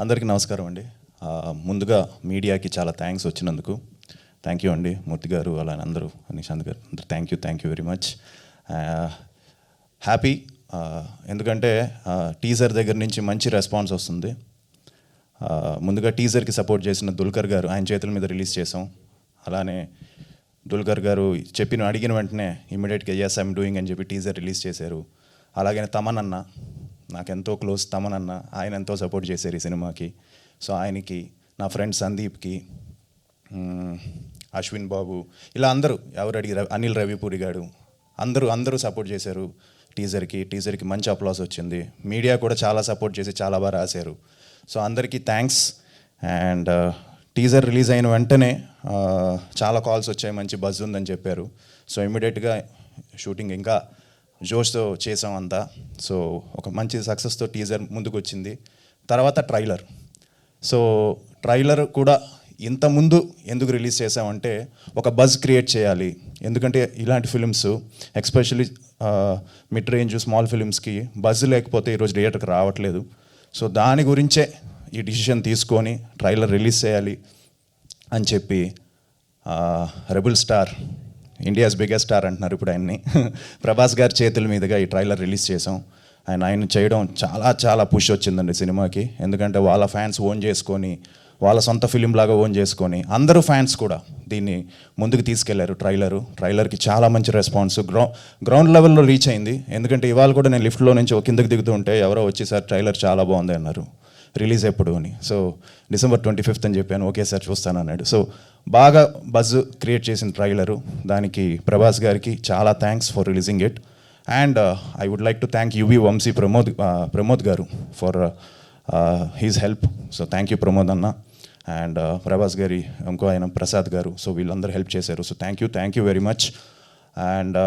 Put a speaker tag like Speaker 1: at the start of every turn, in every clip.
Speaker 1: అందరికీ నమస్కారం అండి. ముందుగా మీడియాకి చాలా థ్యాంక్స్ వచ్చినందుకు. థ్యాంక్ యూ అండి మూర్తి గారు, అలా అందరూ నిశాంత్ గారు అందరూ thank you very much. Happy, ఎందుకంటే టీజర్ దగ్గర నుంచి మంచి రెస్పాన్స్ వస్తుంది. ముందుగా టీజర్కి సపోర్ట్ చేసిన దుల్కర్ గారు, ఆయన చేతుల మీద రిలీజ్ చేసాం. అలానే దుల్కర్ గారు అడిగిన వెంటనే ఇమ్మీడియట్గా ఎస్ ఐఎమ్ డూయింగ్ అని చెప్పి టీజర్ రిలీజ్ చేశారు. అలాగే తమన్ అన్న, నాకు ఎంతో క్లోజ్ తమన్ అన్న, ఆయన ఎంతో సపోర్ట్ చేశారు ఈ సినిమాకి. సో ఆయనకి, నా ఫ్రెండ్ సందీప్కి, అశ్విన్ బాబు, ఇలా అందరూ ఎవరు అడిగారు, అనిల్ రవిపూరి గారు, అందరూ సపోర్ట్ చేశారు టీజర్కి మంచి అప్లాస్ వచ్చింది. మీడియా కూడా చాలా సపోర్ట్ చేసి చాలా బాగా రాశారు. సో అందరికీ థ్యాంక్స్. అండ్ టీజర్ రిలీజ్ అయిన వెంటనే చాలా కాల్స్ వచ్చాయి, మంచి బజ్ ఉందని చెప్పారు. సో ఇమ్మీడియట్గా షూటింగ్ ఇంకా జోష్తో చేసాం అంతా. సో ఒక మంచి సక్సెస్తో టీజర్ ముందుకు వచ్చింది. తర్వాత ట్రైలర్. సో ట్రైలర్ కూడా ఇంతకుముందు ఎందుకు రిలీజ్ చేసామంటే ఒక బజ్ క్రియేట్ చేయాలి. ఎందుకంటే ఇలాంటి films especially mid range small ఫిలిమ్స్కి బజ్ లేకపోతే ఈరోజు థియేటర్కి రావట్లేదు. సో దాని గురించే ఈ డిసిషన్ తీసుకొని ట్రైలర్ రిలీజ్ చేయాలి అని చెప్పి rebel star, India's biggest star అంటున్నారు ఇప్పుడు ఆయన్ని, ప్రభాస్ గారి చేతుల మీదుగా ఈ ట్రైలర్ రిలీజ్ చేసాం. ఆయన చేయడం చాలా పుష్ వచ్చిందండి సినిమాకి. ఎందుకంటే వాళ్ళ ఫ్యాన్స్ ఓన్ చేసుకొని, వాళ్ళ సొంత ఫిలిం లాగా ఓన్ చేసుకొని, అందరూ ఫ్యాన్స్ కూడా దీన్ని ముందుకు తీసుకెళ్లారు. ట్రైలర్కి చాలా మంచి రెస్పాన్స్ గ్రౌండ్ లెవెల్లో రీచ్ అయింది. ఎందుకంటే ఇవాళ కూడా నేను లిఫ్ట్లో నుంచి కిందకి దిగుతూ ఉంటే ఎవరో వచ్చి సార్ ట్రైలర్ చాలా బాగుంది అన్నారు, రిలీజ్ ఎప్పుడు అని. సో December 25th అని చెప్పాను. ఓకే సార్ చూస్తాను అన్నాడు. సో బాగా బజ్ క్రియేట్ చేసిన ట్రైలరు. దానికి ప్రభాస్ గారికి చాలా thanks for releasing it. And I would like to thank UV Vamshi Pramod garu for his help. So thank you Pramod అన్న. అండ్ ప్రభాస్ గారి ఇంకో ఆయన ప్రసాద్ గారు. సో వీళ్ళందరూ హెల్ప్ చేశారు. So thank you very much. And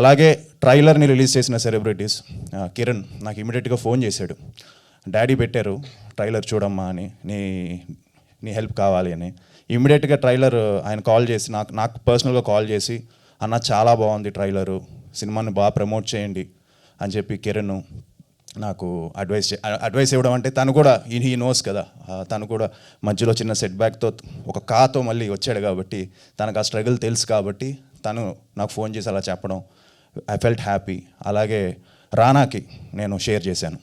Speaker 1: అలాగే ట్రైలర్ని రిలీజ్ చేసిన సెలబ్రిటీస్, కిరణ్ నాకు ఇమీడియట్గా ఫోన్ చేశాడు. డాడీ పెట్టారు ట్రైలర్ చూడమ్మా అని, నీ హెల్ప్ కావాలి అని. ఇమ్మీడియట్గా ట్రైలర్ ఆయన కాల్ చేసి నాకు పర్సనల్గా కాల్ చేసి, అన్న చాలా బాగుంది ట్రైలరు, సినిమాని బాగా ప్రమోట్ చేయండి అని చెప్పి కిరణ్ నాకు అడ్వైస్ ఇవ్వడం. అంటే తను కూడా హీ నోస్ కదా, తను కూడా మధ్యలో చిన్న సెట్ బ్యాక్తో ఒక కాతో మళ్ళీ వచ్చాడు కాబట్టి తనకు ఆ స్ట్రగుల్ తెలుసు కాబట్టి తను నాకు ఫోన్ చేసి అలా చెప్పడం, ఐ ఫెల్ట్ హ్యాపీ. అలాగే రానాకి నేను షేర్ చేశాను.